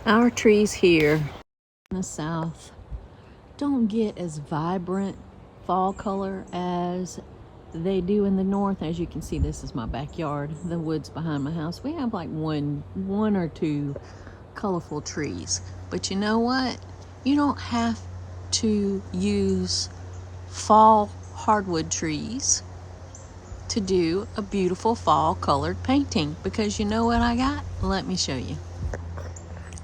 Our trees here in the south don't get as vibrant fall color as they do in the north. As you can see, this is my backyard, the woods behind my house. We have like one or two colorful trees. But you know what? You don't have to use fall hardwood trees to do a beautiful fall colored painting, because you know what I got? Let me show you.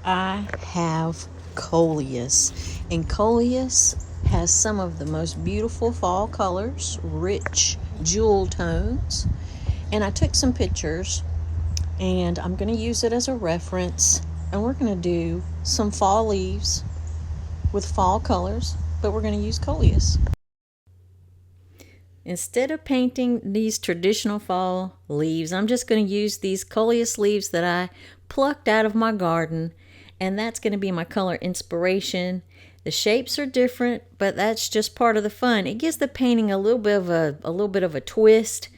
I have coleus, and coleus has some of the most beautiful fall colors, rich jewel tones, and I took some pictures and I'm going to use it as a reference, and we're going to do some fall leaves with fall colors, but we're going to use coleus. Instead of painting these traditional fall leaves, I'm just going to use these coleus leaves that I plucked out of my garden, and that's going to be my color inspiration. The shapes are different, but that's just part of the fun. It gives the painting a little bit of a twist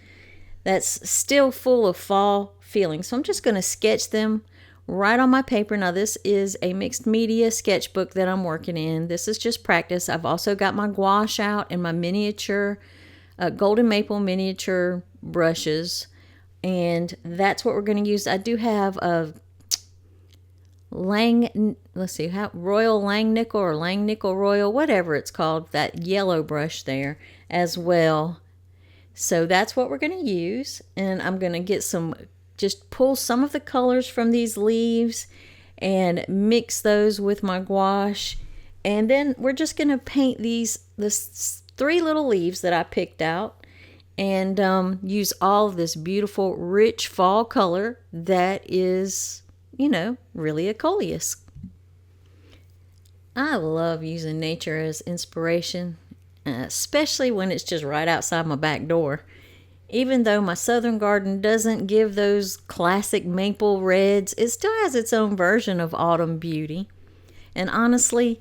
that's still full of fall feeling. So I'm just going to sketch them right on my paper. Now this is a mixed media sketchbook that I'm working in. This is just practice. I've also got my gouache out and my miniature golden maple miniature brushes, and that's what we're going to use. I do have a Royal Langnickel or Langnickel Royal, whatever it's called, that yellow brush there as well. So that's what we're going to use, and I'm going to just pull some of the colors from these leaves and mix those with my gouache, and then we're just going to paint this 3 little leaves that I picked out, and use all of this beautiful rich fall color that is, really a coleus. I love using nature as inspiration, especially when it's just right outside my back door. Even though my southern garden doesn't give those classic maple reds, it still has its own version of autumn beauty. And honestly,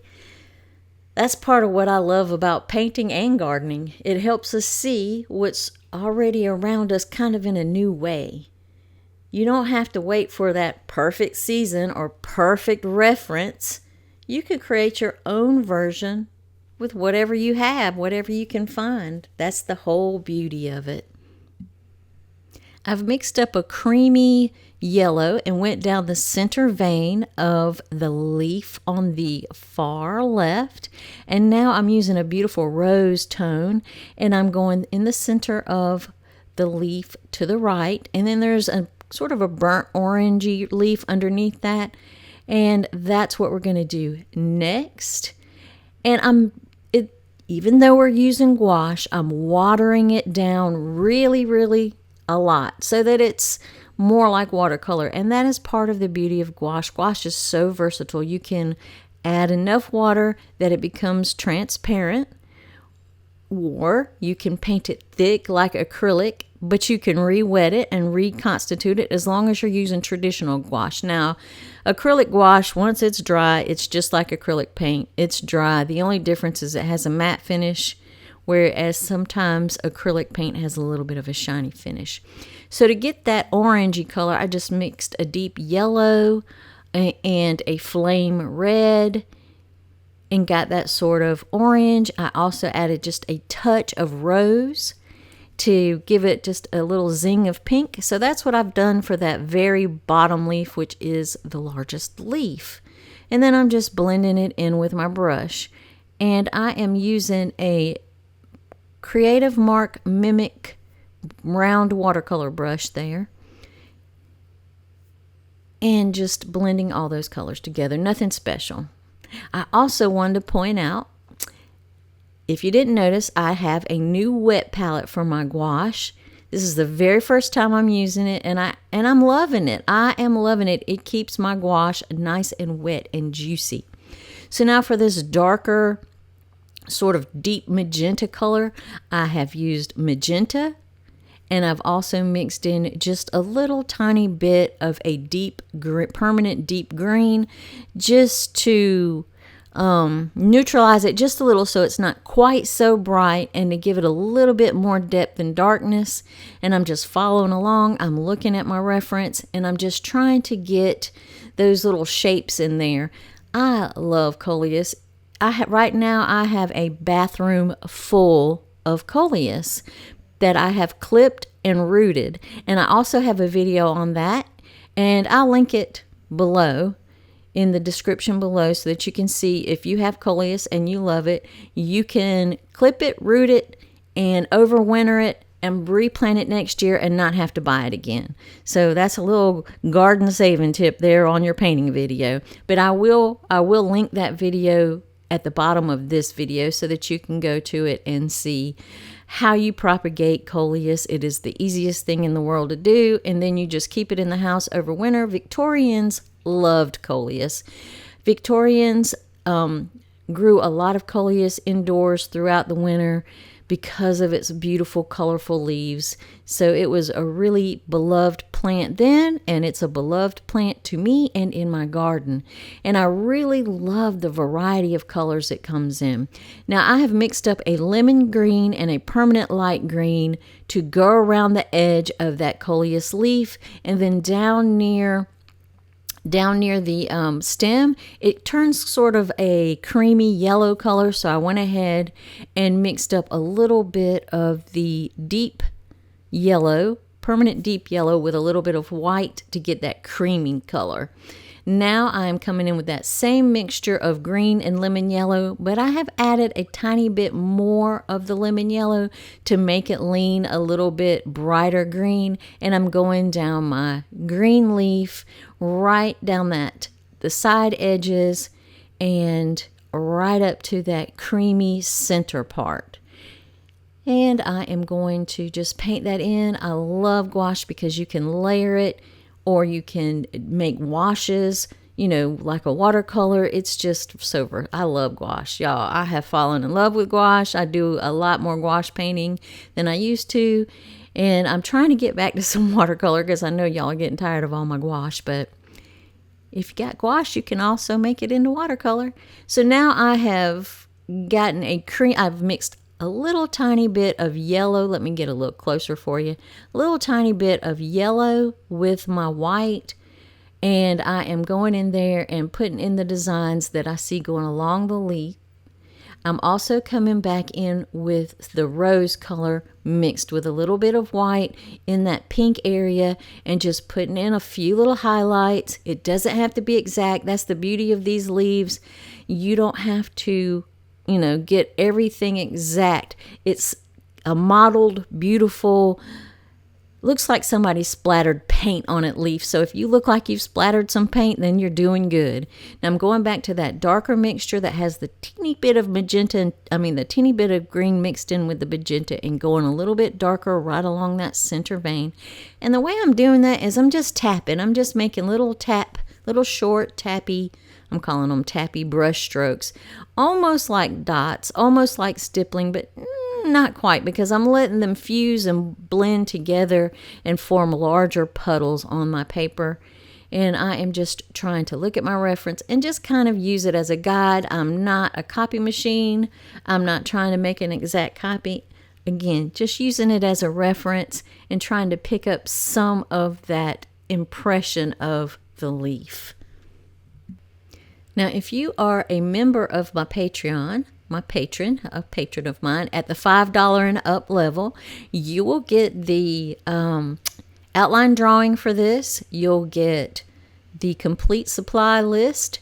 that's part of what I love about painting and gardening. It helps us see what's already around us kind of in a new way. You don't have to wait for that perfect season or perfect reference. You can create your own version with whatever you have, whatever you can find. That's the whole beauty of it. I've mixed up a creamy yellow and went down the center vein of the leaf on the far left, and now I'm using a beautiful rose tone, and I'm going in the center of the leaf to the right, and then there's a sort of a burnt orangey leaf underneath that, and that's what we're going to do next. And even though we're using gouache, I'm watering it down really a lot so that it's more like watercolor, and that is part of the beauty of gouache. Gouache is so versatile. You can add enough water that it becomes transparent, or you can paint it thick like acrylic, but you can re-wet it and reconstitute it as long as you're using traditional gouache. Now, acrylic gouache, once it's dry, it's just like acrylic paint. It's dry. The only difference is it has a matte finish, whereas sometimes acrylic paint has a little bit of a shiny finish. So to get that orangey color, I just mixed a deep yellow and a flame red and got that sort of orange. I also added just a touch of rose to give it just a little zing of pink. So that's what I've done for that very bottom leaf, which is the largest leaf. And then I'm just blending it in with my brush. And I am using a Creative Mark Mimic round watercolor brush there, and just blending all those colors together. Nothing special. I also wanted to point out, if you didn't notice, I have a new wet palette for my gouache. This is the very first time I'm using it, and I'm loving it. I am loving it. It keeps my gouache nice and wet and juicy. So now for this darker, sort of deep magenta color, I have used magenta, and I've also mixed in just a little tiny bit of a permanent deep green, just to neutralize it just a little so it's not quite so bright, and to give it a little bit more depth and darkness. And I'm just following along. I'm looking at my reference, and I'm just trying to get those little shapes in there. I love coleus. Right now I have a bathroom full of coleus that I have clipped and rooted. And I also have a video on that, and I'll link it below in the description below so that you can see if you have coleus and you love it, you can clip it, root it, and overwinter it and replant it next year and not have to buy it again. So that's a little garden saving tip there on your painting video. But I will link that video at the bottom of this video so that you can go to it and see how you propagate coleus. It is the easiest thing in the world to do, and then you just keep it in the house over winter. Victorians loved coleus. Victorians grew a lot of coleus indoors throughout the winter because of its beautiful, colorful leaves. So it was a really beloved plant then, and it's a beloved plant to me and in my garden. And I really love the variety of colors it comes in. Now, I have mixed up a lemon green and a permanent light green to go around the edge of that coleus leaf, and then down near the stem, it turns sort of a creamy yellow color. So I went ahead and mixed up a little bit of the deep yellow, permanent deep yellow, with a little bit of white to get that creamy color. Now I'm coming in with that same mixture of green and lemon yellow, but I have added a tiny bit more of the lemon yellow to make it lean a little bit brighter green. And I'm going down my green leaf, right down the side edges, and right up to that creamy center part. And I am going to just paint that in. I love gouache because you can layer it, or you can make washes, like a watercolor. It's just so I love gouache, y'all. I have fallen in love with gouache. I do a lot more gouache painting than I used to, and I'm trying to get back to some watercolor because I know y'all are getting tired of all my gouache. But if you got gouache, you can also make it into watercolor. So now I have gotten I've mixed a little tiny bit of yellow. Let me get a little closer for you. A little tiny bit of yellow with my white. And I am going in there and putting in the designs that I see going along the leaf. I'm also coming back in with the rose color mixed with a little bit of white in that pink area, and just putting in a few little highlights. It doesn't have to be exact. That's the beauty of these leaves. You don't have to get everything exact. It's a modeled, beautiful, looks like somebody splattered paint on it leaf. So if you look like you've splattered some paint, then you're doing good. Now I'm going back to that darker mixture that has the teeny bit of magenta, the teeny bit of green mixed in with the magenta, and going a little bit darker right along that center vein. And the way I'm doing that is I'm just tapping. I'm just making little short tappy, I'm calling them tappy brush strokes, almost like dots, almost like stippling, but not quite, because I'm letting them fuse and blend together and form larger puddles on my paper. And I am just trying to look at my reference and just kind of use it as a guide. I'm not a copy machine. I'm not trying to make an exact copy. Again, just using it as a reference and trying to pick up some of that impression of the leaf. Now, if you are a member of my Patreon, a patron of mine, at the $5 and up level, you will get the outline drawing for this. You'll get the complete supply list.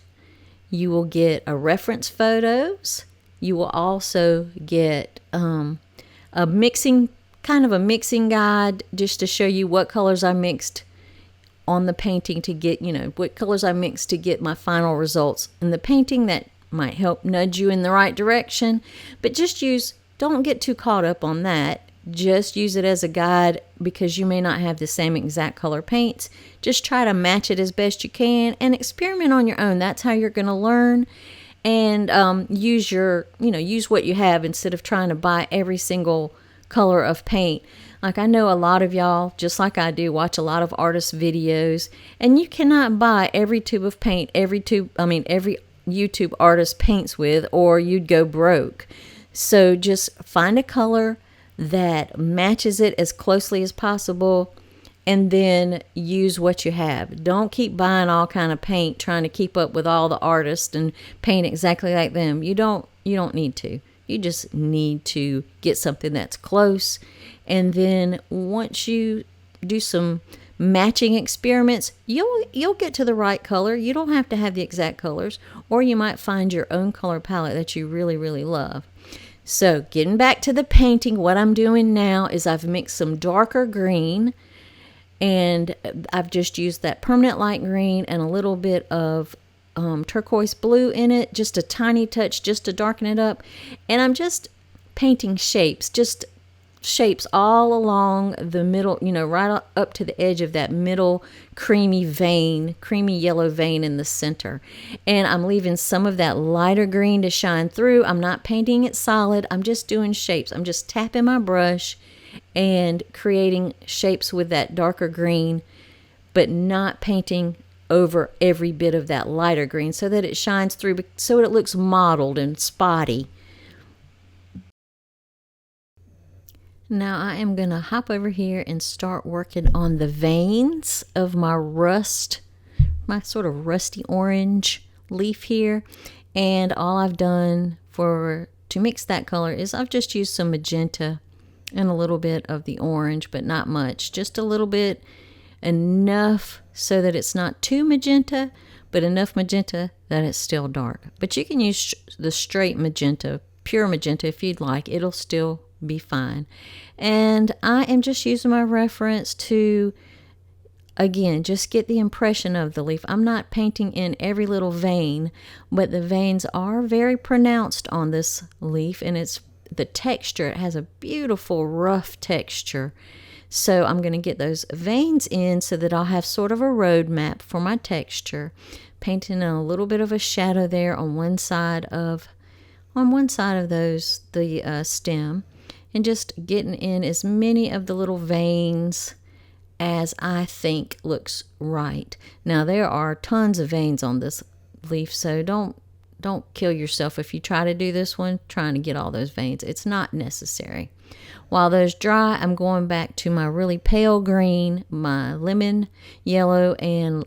You will get a reference photos. You will also get a mixing guide, just to show you what colors I mixed on the painting to get, what colors I mixed to get my final results in the painting. That might help nudge you in the right direction. But don't get too caught up on that. Just use it as a guide, because you may not have the same exact color paints. Just try to match it as best you can and experiment on your own. That's how you're going to learn. And use what you have instead of trying to buy every single color of paint. Like, I know a lot of y'all, just like I do, watch a lot of artist videos, and you cannot buy every tube of paint every YouTube artist paints with, or you'd go broke. So just find a color that matches it as closely as possible, and then use what you have. Don't keep buying all kind of paint trying to keep up with all the artists and paint exactly like them. You don't need to. You just need to get something that's close, and then once you do some matching experiments, you'll get to the right color. You don't have to have the exact colors, or you might find your own color palette that you really, really love. So getting back to the painting, what I'm doing now is I've mixed some darker green, and I've just used that permanent light green and a little bit of turquoise blue in it, just a tiny touch just to darken it up. And I'm just painting shapes, just shapes all along the middle, right up to the edge of that middle creamy yellow vein in the center. And I'm leaving some of that lighter green to shine through. I'm not painting it solid. I'm just doing shapes. I'm just tapping my brush and creating shapes with that darker green, but not painting over every bit of that lighter green so that it shines through, so it looks mottled and spotty. Now I am going to hop over here and start working on the veins of my sort of rusty orange leaf here. And all I've done to mix that color is I've just used some magenta and a little bit of the orange, but not much. Just a little bit, enough so that it's not too magenta, but enough magenta that it's still dark. But you can use the straight magenta, pure magenta if you'd like. It'll still be fine. And I am just using my reference to, again, just get the impression of the leaf. I'm not painting in every little vein, but the veins are very pronounced on this leaf, and it's the texture. It has a beautiful rough texture. So I'm going to get those veins in so that I'll have sort of a road map for my texture, painting in a little bit of a shadow there on one side of the stem, and just getting in as many of the little veins as I think looks right. Now there are tons of veins on this leaf, so don't kill yourself if you try to do this one trying to get all those veins. It's not necessary. While those dry, I'm going back to my really pale green, my lemon yellow, and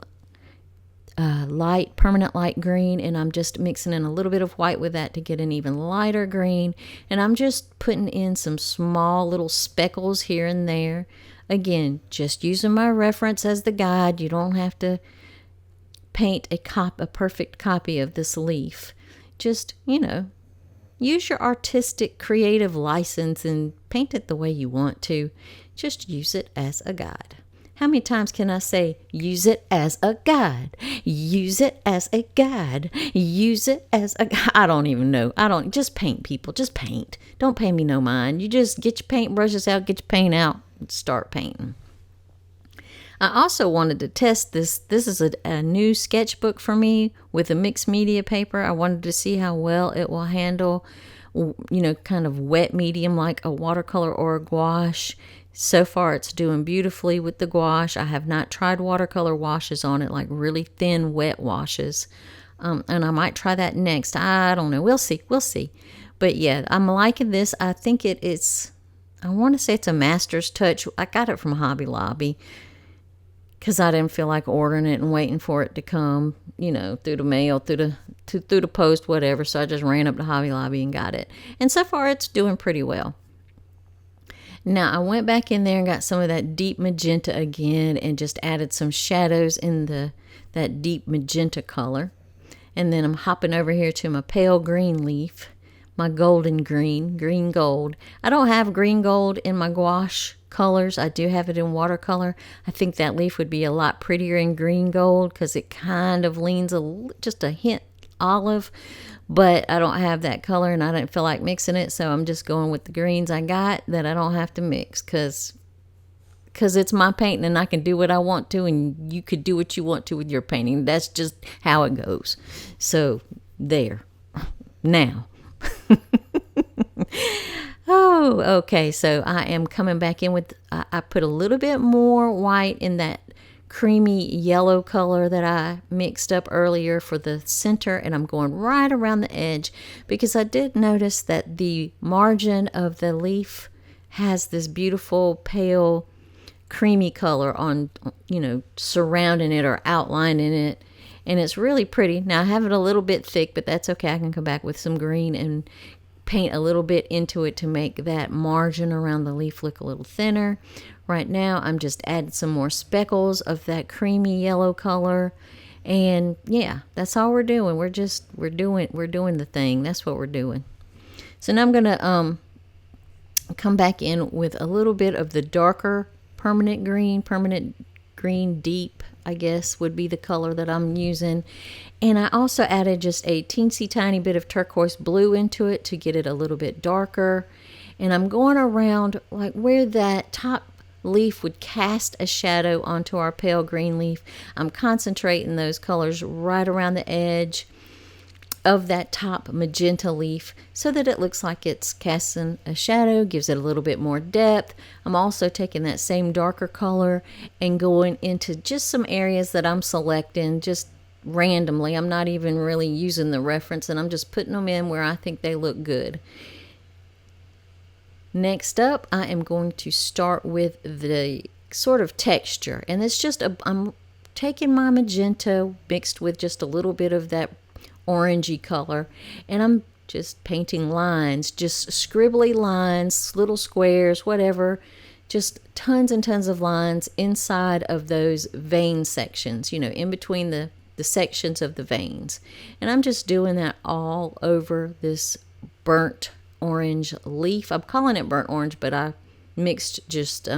permanent light green, and I'm just mixing in a little bit of white with that to get an even lighter green. And I'm just putting in some small little speckles here and there. Again, just using my reference as the guide. You don't have to paint a perfect copy of this leaf. Just, use your artistic, creative license and paint it the way you want to. Just use it as a guide. How many times can I say, use it as a guide? Use it as a guide. Use it as a guide. I don't even know. Just paint, people. Just paint. Don't pay me no mind. You just get your paint brushes out, get your paint out, and start painting. I also wanted to test this. This is a new sketchbook for me with a mixed media paper. I wanted to see how well it will handle, kind of wet medium like a watercolor or a gouache. So far, it's doing beautifully with the gouache. I have not tried watercolor washes on it, like really thin, wet washes. And I might try that next. I don't know. We'll see. But yeah, I'm liking this. I think I want to say it's a master's touch. I got it from Hobby Lobby because I didn't feel like ordering it and waiting for it to come, through the mail, through the post, whatever. So I just ran up to Hobby Lobby and got it. And so far, it's doing pretty well. Now, I went back in there and got some of that deep magenta again and just added some shadows in that deep magenta color. And then I'm hopping over here to my pale green leaf, my golden green gold. I don't have green gold in my gouache colors. I do have it in watercolor. I think that leaf would be a lot prettier in green gold because it kind of leans just a hint olive. But I don't have that color and I didn't feel like mixing it, so I'm just going with the greens I got that I don't have to mix because it's my painting and I can do what I want to, and you could do what you want to with your painting. That's just how it goes. So there. Now. Oh, okay. So I am coming back in with, I put a little bit more white in that creamy yellow color that I mixed up earlier for the center, and I'm going right around the edge because I did notice that the margin of the leaf has this beautiful pale creamy color on, surrounding it or outlining it. And it's really pretty. Now I have it a little bit thick, but that's okay. I can come back with some green and paint a little bit into it to make that margin around the leaf look a little thinner. Right now I'm just adding some more speckles of that creamy yellow color. And yeah, that's all we're doing. We're doing the thing. That's what we're doing. So now I'm going to come back in with a little bit of the darker permanent green deep, I guess would be the color that I'm using. And I also added just a teensy tiny bit of turquoise blue into it to get it a little bit darker. And I'm going around like where that top leaf would cast a shadow onto our pale green leaf. I'm concentrating those colors right around the edge of that top magenta leaf so that it looks like it's casting a shadow, gives it a little bit more depth. I'm also taking that same darker color and going into just some areas that I'm selecting just randomly. I'm not even really using the reference, and I'm just putting them in where I think they look good. Next up, I am going to start with the sort of texture, and it's just I'm taking my magenta mixed with just a little bit of that orangey color, and I'm just painting lines, just scribbly lines, little squares, whatever, just tons and tons of lines inside of those vein sections, in between the sections of the veins. And I'm just doing that all over this burnt orange leaf. I'm calling it burnt orange, but I mixed just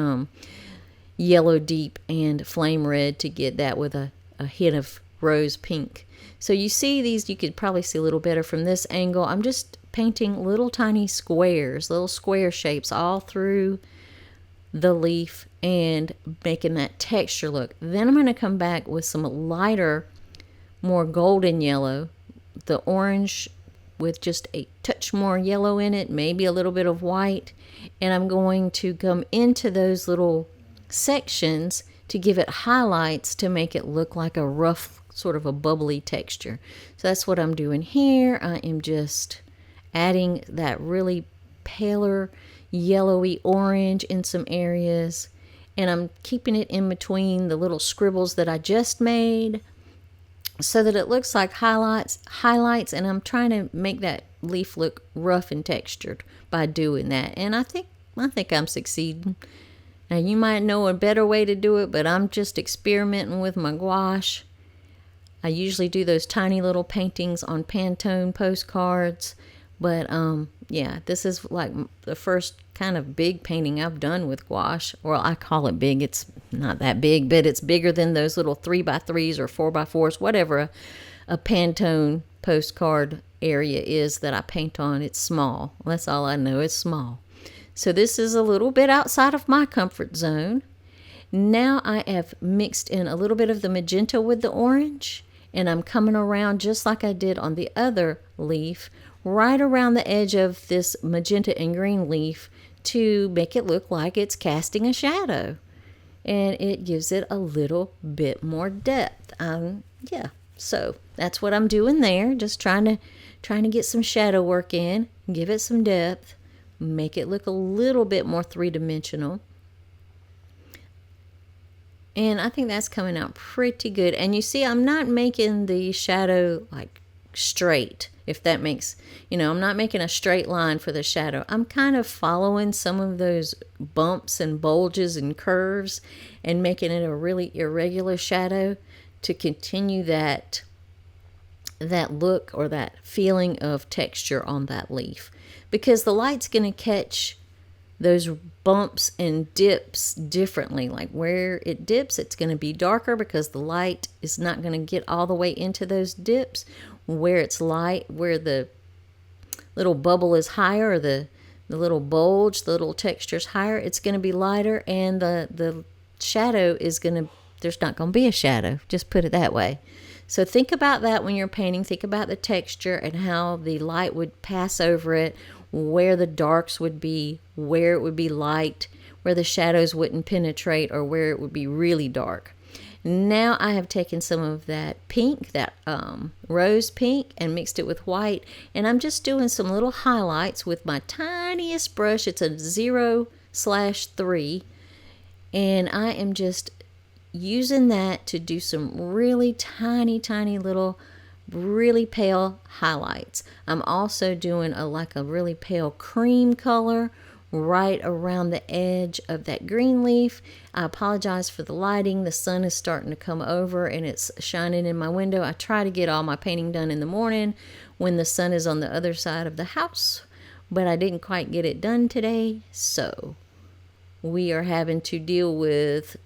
yellow deep and flame red to get that with a hint of rose pink. So you see these, you could probably see a little better from this angle. I'm just painting little tiny squares, little square shapes all through the leaf and making that texture look. Then I'm going to come back with some lighter, more golden yellow, the orange with just a touch more yellow in it, maybe a little bit of white. And I'm going to come into those little sections to give it highlights to make it look like a rough, sort of a bubbly texture. So that's what I'm doing here. I am just adding that really paler yellowy orange in some areas, and I'm keeping it in between the little scribbles that I just made so that it looks like highlights, and I'm trying to make that leaf look rough and textured by doing that. And I think I'm succeeding. Now you might know a better way to do it, but I'm just experimenting with my gouache. I usually do those tiny little paintings on Pantone postcards, but yeah, this is like the first kind of big painting I've done with gouache. Well, I call it big. It's not that big, but it's bigger than those little 3x3s or 4x4s, whatever a Pantone postcard area is that I paint on. It's small. That's all I know. It's small. So this is a little bit outside of my comfort zone. Now I have mixed in a little bit of the magenta with the orange, and I'm coming around just like I did on the other leaf, right around the edge of this magenta and green leaf to make it look like it's casting a shadow. And it gives it a little bit more depth. Yeah, so that's what I'm doing there, just trying to get some shadow work in, give it some depth, make it look a little bit more three-dimensional. And I think that's coming out pretty good. And you see, I'm not making the shadow like straight, if that makes, I'm not making a straight line for the shadow. I'm kind of following some of those bumps and bulges and curves and making it a really irregular shadow to continue that look or that feeling of texture on that leaf. Because the light's going to catch those bumps and dips differently. Like where it dips, it's going to be darker because the light is not going to get all the way into those dips. Where it's light, where the little bubble is higher, or the little bulge, the little texture's higher, it's going to be lighter, and the shadow is there's not going to be a shadow. Just put it that way. So think about that when you're painting. Think about the texture and how the light would pass over it, where the darks would be, where it would be light, where the shadows wouldn't penetrate, or where it would be really dark. Now I have taken some of that pink, that rose pink, and mixed it with white, and I'm just doing some little highlights with my tiniest brush. It's a 0/3, And I am just using that to do some really tiny, tiny little really pale highlights. I'm also doing like a really pale cream color right around the edge of that green leaf. I apologize for the lighting. The sun is starting to come over and it's shining in my window. I try to get all my painting done in the morning when the sun is on the other side of the house, but I didn't quite get it done today, so we are having to deal with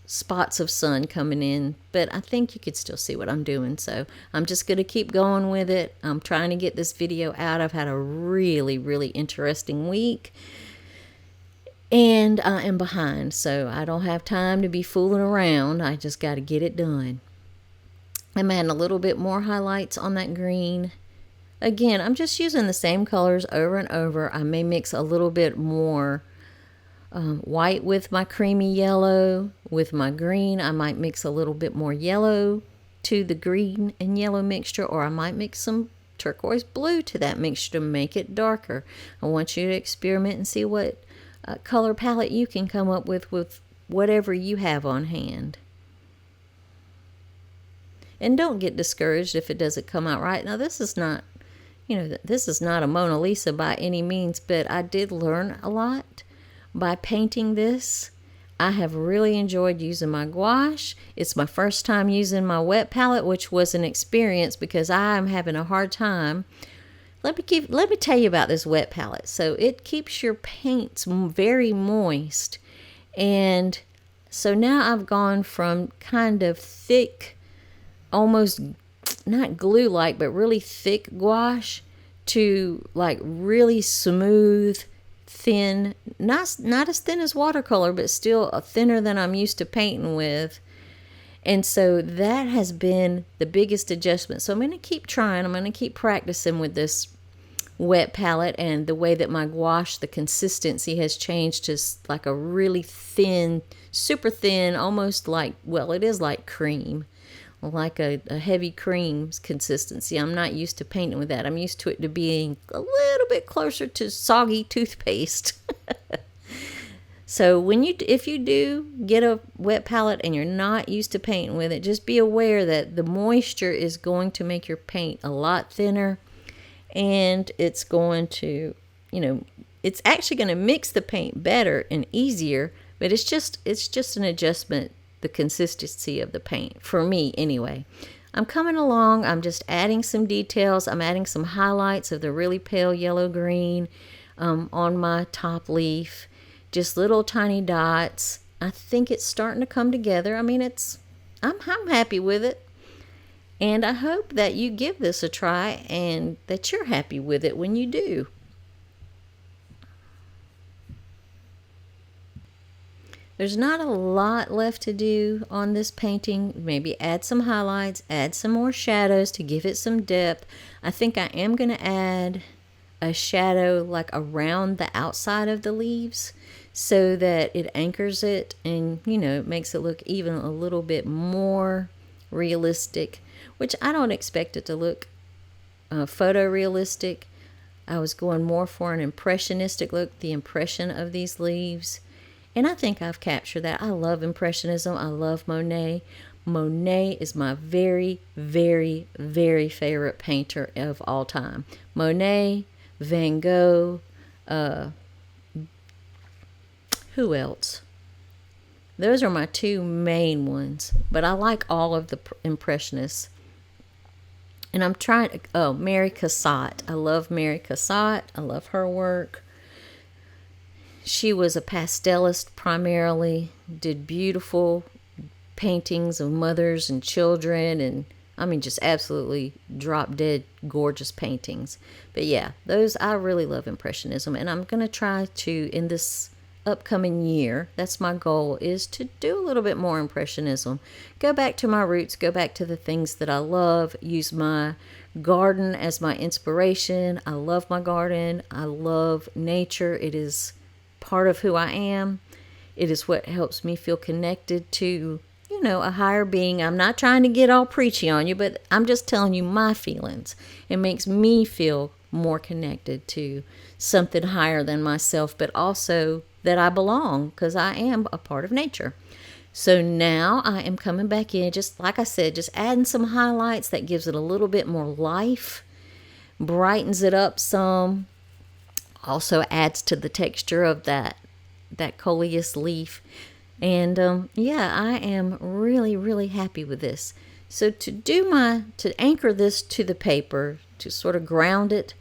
spots of sun coming in, but I think you could still see what I'm doing, so I'm just going to keep going with it. I'm trying to get this video out. I've had a really, really interesting week, and I am behind, so I don't have time to be fooling around. I just got to get it done. I'm adding a little bit more highlights on that green. Again, I'm just using the same colors over and over. I may mix a little bit more white with my creamy yellow. With my green, I might mix a little bit more yellow to the green and yellow mixture, or I might mix some turquoise blue to that mixture to make it darker. I want you to experiment and see what color palette you can come up with whatever you have on hand. And don't get discouraged if it doesn't come out right. Now, this is not, this is not a Mona Lisa by any means, but I did learn a lot by painting this. I have really enjoyed using my gouache. It's my first time using my wet palette, which was an experience because I'm having a hard time. Let me tell you about this wet palette. So it keeps your paints very moist. And so now I've gone from kind of thick, almost not glue-like, but really thick gouache to like really smooth, thin, not as thin as watercolor, but still thinner than I'm used to painting with. And so that has been the biggest adjustment. So I'm going to keep trying. I'm going to keep practicing with this wet palette, and the way that my gouache, the consistency has changed to like a really thin, super thin, almost like, well, it is like cream, like a heavy cream consistency. I'm not used to painting with that. I'm used to it to being a little bit closer to soggy toothpaste. So if you do get a wet palette and you're not used to painting with it, just be aware that the moisture is going to make your paint a lot thinner, and it's going to, it's actually going to mix the paint better and easier, but it's just an adjustment, the consistency of the paint, for me anyway. I'm coming along. I'm just adding some details. I'm adding some highlights of the really pale yellow green on my top leaf. Just little tiny dots. I think it's starting to come together. I mean, I'm happy with it. And I hope that you give this a try and that you're happy with it when you do. There's not a lot left to do on this painting. Maybe add some highlights, add some more shadows to give it some depth. I think I am going to add a shadow like around the outside of the leaves so that it anchors it and, it makes it look even a little bit more realistic, which I don't expect it to look photorealistic. I was going more for an impressionistic look, the impression of these leaves. And I think I've captured that. I love Impressionism. I love Monet. Monet is my very, very, very favorite painter of all time. Monet, Van Gogh, who else? Those are my two main ones. But I like all of the Impressionists. And I'm trying to, Mary Cassatt. I love Mary Cassatt. I love her work. She was a pastelist primarily, did beautiful paintings of mothers and children, and just absolutely drop dead gorgeous paintings. But yeah, I really love Impressionism, and I'm going to try to, in this upcoming year, that's my goal, is to do a little bit more Impressionism. Go back to my roots, go back to the things that I love, use my garden as my inspiration. I love my garden. I love nature. It is part of who I am. It is what helps me feel connected to, a higher being. I'm not trying to get all preachy on you, but I'm just telling you my feelings. It makes me feel more connected to something higher than myself, but also, that I belong, because I am a part of nature. So now I am coming back in, just like I said, just adding some highlights that gives it a little bit more life, brightens it up some, also adds to the texture of that coleus leaf. And yeah, I am really, really happy with this. So to anchor this to the paper, to sort of ground it,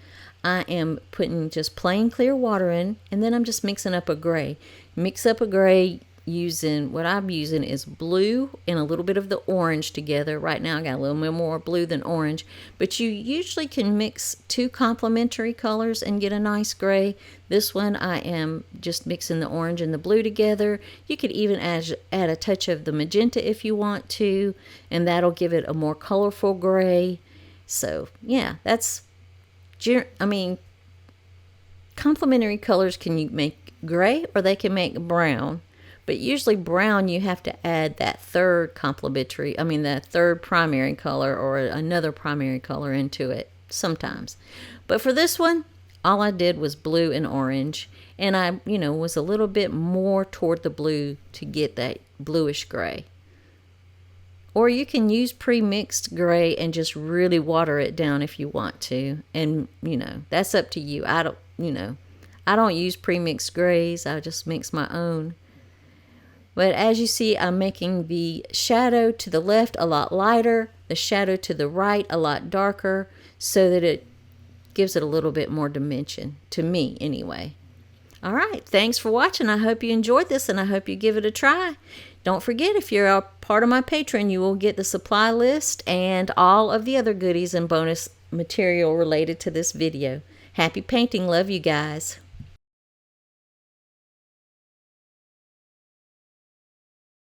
I am putting just plain clear water in, and then I'm just mixing up a gray. Mix up a gray using, what I'm using is blue and a little bit of the orange together. Right now I got a little bit more blue than orange, but you usually can mix two complementary colors and get a nice gray. This one I am just mixing the orange and the blue together. You could even add a touch of the magenta if you want to, and that'll give it a more colorful gray. So yeah, complementary colors can you make gray or they can make brown. But usually brown, you have to add that third primary color or another primary color into it sometimes. But for this one, all I did was blue and orange. And I, was a little bit more toward the blue to get that bluish gray. Or you can use pre-mixed gray and just really water it down if you want to. And, that's up to you. I don't use pre-mixed grays. I just mix my own. But as you see, I'm making the shadow to the left a lot lighter, the shadow to the right a lot darker, so that it gives it a little bit more dimension, to me anyway. All right, thanks for watching. I hope you enjoyed this, and I hope you give it a try. Don't forget, if you're a part of my Patreon, you will get the supply list and all of the other goodies and bonus material related to this video. Happy painting. Love you guys.